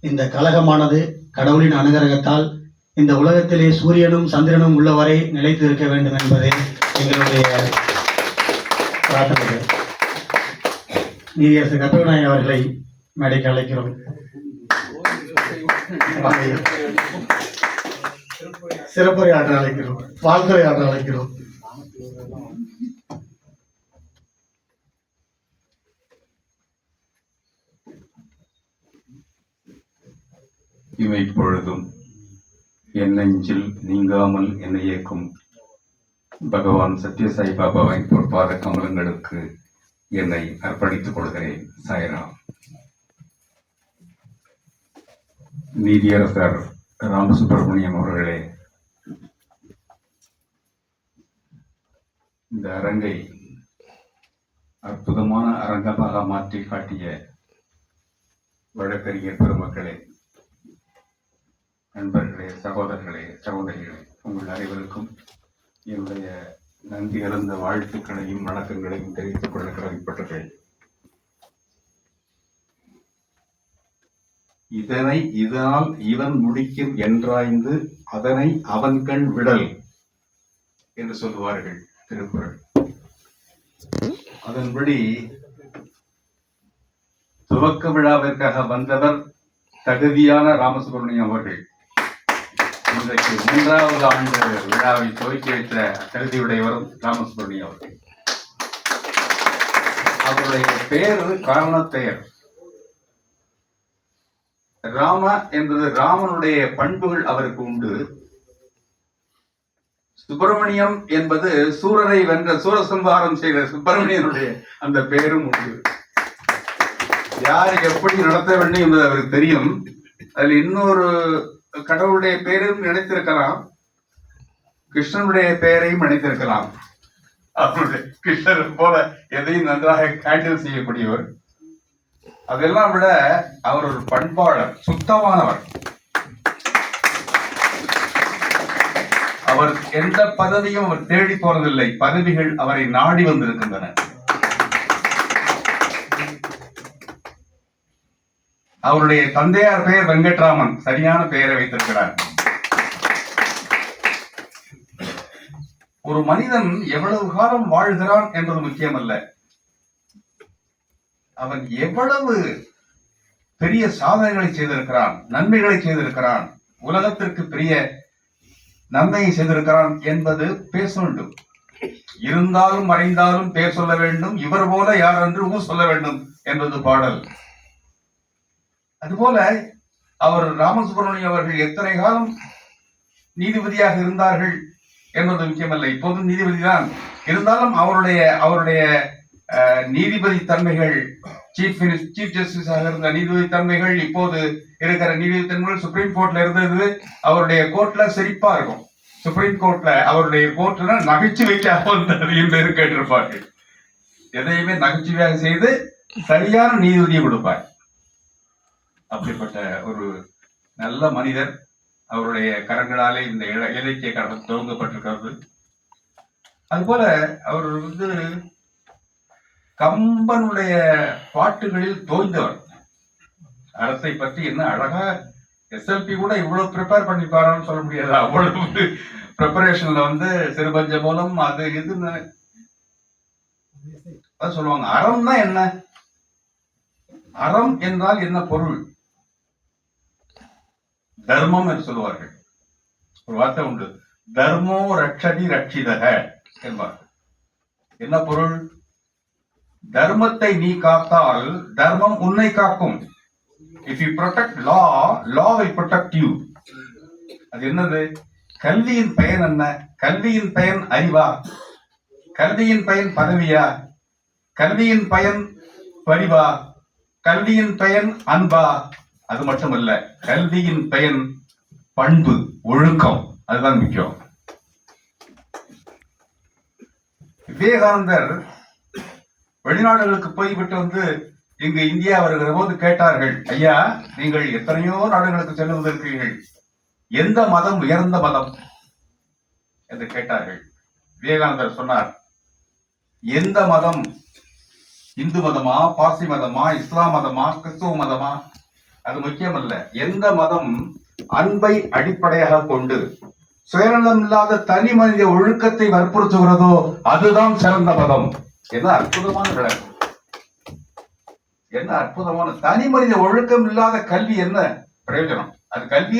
இந்த கழகமானது கடவுளின் அனுகிரகத்தால் இந்த உலகத்திலே சூரியனும் சந்திரனும் உள்ளவரை நிலைத்து இருக்க வேண்டும் என்பதே எங்களுடைய பிரார்த்தனை. நீதியரசர் கற்பகநாயகி அவர்களை மேடைக்கு அழைக்கிறோம். சிறப்புரை ஆற்ற அழைக்கிறோம். வாழ்த்துறை ஆற்ற அழைக்கிறோம். இமைப்பொழுதும் என் நெஞ்சில் நீங்காமல் என்னை இயக்கும் பகவான் சத்யசாய் பாபாவின் பொற்பாத கமலங்களுக்கு என்னை அர்ப்பணித்துக் கொள்கிறேன். சாய்ராம். நீதியரசர் ராமசுப்பிரமணியம் அவர்களே, இந்த அரங்கை அற்புதமான அரங்கமாக மாற்றி காட்டிய வழக்கறிஞர் பெருமக்களே, நண்பர்களே, சகோதரர்களே, சகோதரிகளே, உங்கள் அனைவருக்கும் என்னுடைய நன்றி கலந்த வாழ்த்துக்களையும் வணக்கங்களையும் தெரிவித்துக் கொள்ள கடமைப்பட்டேன். இதனால் இவன் முடிக்கும் என்றாய்ந்து அதனை அவன் கண் விடல் என்று சொல்லுவார்கள் திருக்குறள். அதன்படி துவக்க விழாவிற்காக வந்தவர் தகுதியான ராமசுப்பிரமணியம் அவர்கள். இன்றைக்கு 3வது ஆண்டு விழாவை துவக்கி வைத்த தகுதியுடையவரும் ராமசுப்பிரமணியம் அவர்கள். அவருடைய பெயர் காரண பெயர். ராம என்பது ராமனுடைய பண்புகள் அவருக்கு உண்டு. சுப்பிரமணியம் என்பது சூரரை வென்ற சூரசம்ஹாரம் செய்த சுப்பிரமணியனுடைய அந்த பெயரும் உண்டு. யார் எப்படி நடத்த வேண்டும் என்பது அவருக்கு தெரியும். அதில் இன்னொரு கடவுளுடைய பெயரையும் நினைத்திருக்கலாம், கிருஷ்ணனுடைய பெயரையும் நினைத்திருக்கலாம். அவருடைய கிருஷ்ணர் போல எதையும் நன்றாக ஹேண்டில் செய்யக்கூடியவர். அதெல்லாம் விட அவர் ஒரு பண்பாளர், சுத்தமானவர். அவர் எந்த பதவியும் அவர் தேடி போறதில்லை, பதவிகள் அவரை நாடி வந்திருக்கின்றன. அவருடைய தந்தையார் பெயர் வெங்கட்ராமன், சரியான பெயரை வைத்திருக்கிறார். ஒரு மனிதன் எவ்வளவு காலம் வாழ்கிறான் என்பது முக்கியமல்ல, அவன் எவ்வளவு பெரிய சாதனைகளை செய்திருக்கிறான், நன்மைகளை செய்திருக்கிறான், உலகத்திற்கு பெரிய நன்மையை செய்திருக்கிறான் என்பது பேச வேண்டும். இருந்தாலும் மறைந்தாலும் பேர் சொல்ல வேண்டும், இவர் போல யார் என்று ஊர் சொல்ல வேண்டும் என்பது பாடல். அதுபோல அவர் ராமசுப்பிரமணியம் அவர்கள் எத்தனை காலம் நீதிபதியாக இருந்தார்கள் என்பது முக்கியமல்ல, இப்போதும் நீதிபதி தான். இருந்தாலும் அவருடைய நீதிபதி தன்மைகள், சீஃப் ஜஸ்டிஸாக இருந்த நீதிபதி தன்மைகள், இப்போது இருக்கிற நீதிபதி தன்மைகள் சுப்ரீம் கோர்ட்ல இருந்தது. அவருடைய கோர்ட்ல சிரிப்பா இருக்கும். சுப்ரீம் கோர்ட்ல அவருடைய கோர்ட்ல நகைச்சுவைக்காக வந்து பேர் கேட்டிருப்பார்கள். எதையுமே நகைச்சுவையாக செய்து சரியான நீதிபதியை கொடுப்பார். அப்படிப்பட்ட ஒரு நல்ல மனிதர். அவருடைய கரங்களாலே இந்த இலக்கிய கடல் துவங்கப்பட்டிருக்கிறது. அதுபோல அவர் வந்து கம்பனுடைய பாட்டுகளில் தோய்ந்தவர். அரசை பற்றி என்ன அழகா SLP கூட இவ்வளவு ப்ரிப்பேர் பண்ணிப்பாரான்னு சொல்ல முடியாது. அவ்வளவு ப்ரிப்பரேஷன்ல வந்து சிறுபஞ்ச மூலம் அது இதுன்னு சொல்லுவாங்க. அறம்னா என்ன? அறம் என்றால் என்ன பொருள்? தர்மம் என்று சொல்லுவார்கள். ஒரு வார்த்தை உண்டு, தர்மோ ரட்சதி ரட்சிதக என்பார்கள். என்ன பொருள்? தர்மத்தை நீ காத்தால் தர்மம் உன்னை காக்கும். If you protect law, law will protect you. அது என்னது? கல்வியின் பயன் என்ன? கல்வியின் பயன் அறிவா? கல்வியின் பயன் பதவியா? கல்வியின் பயன் பரிவா? கல்வியின் பயன் அன்பா? அது மட்டுமல்ல, கல்வியின் பயன் பண்பு, ஒழுக்கம். அதுதான் முக்கியம். விவேகானந்தர் வெளிநாடுகளுக்கு போய்விட்டு வந்து இங்கு இந்தியா வருகிற போது கேட்டார்கள், ஐயா, நீங்கள் எத்தனையோ நாடுகளுக்கு சென்று வந்திருக்கிறீர்கள், எந்த மதம் உயர்ந்த மதம் என்று கேட்டார்கள். விவேகானந்தர் சொன்னார், எந்த மதம், இந்து மதமா, பார்சி மதமா, இஸ்லாம் மதமா, கிறிஸ்துவ மதமா, அது முக்கியமல்ல. எந்த மதம் அன்பை அடிப்படையாக கொண்டு சுயநலம் இல்லாத தனி மனித ஒழுக்கத்தை வற்புறுத்துகிறதோ அதுதான் சிறந்த மதம். என்ன அற்புதமான விளக்கம், என்ன அற்புதமான. தனி மனித ஒழுக்கம் இல்லாத கல்வி என்ன பிரயோஜனம்? அது கல்வி